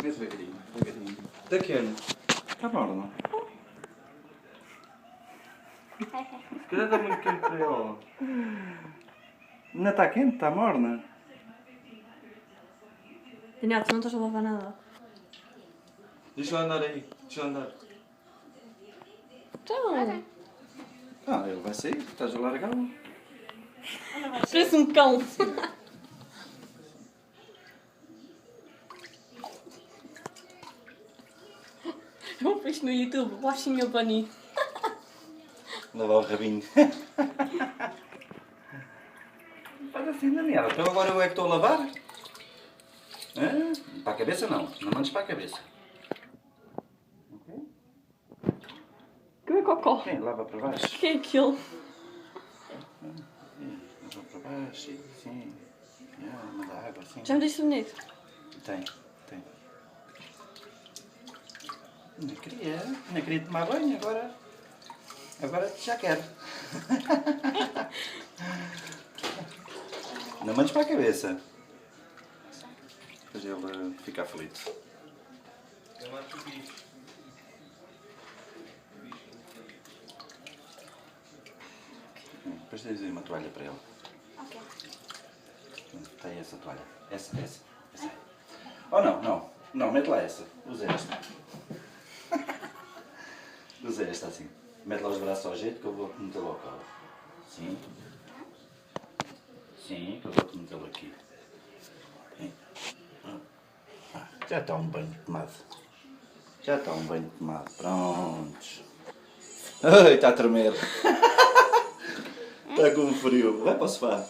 Mete devagarinho, devagarinho. Daquele. Está morno. Se calhar está muito quente para ela. Não está quente, está morna. Daniel, tu não estás a lavar nada. Deixa eu andar aí, deixa eu andar. Então, Ah, ele vai sair, estás a largá-lo. parece um cão. Eu fiz no YouTube, washing a bunny. Lavar o rabinho. Faz assim, Daniela. Então agora eu é que estou a lavar? Hã? Para a cabeça não. Não mandes para a cabeça. Ok? Que é cocó? Sim, lava para baixo. Que é aquilo? Lava para baixo. Sim. Manda água assim. Já me disse bonito? Tem. Não queria tomar banho, agora já quero. Não mandes para a cabeça. Depois ele fica aflito. Depois tens aí uma toalha para ele. Ok. Está aí essa toalha. Essa aí. Oh não, mete lá essa. Usa esta. Usa esta assim. Mete lá os braços ao jeito que eu vou metê-lo ao colo. Sim. Sim, que eu vou metê-lo aqui. Já está um banho tomado. Prontos. Ai, está a tremer. Está com frio. Vai para o sofá.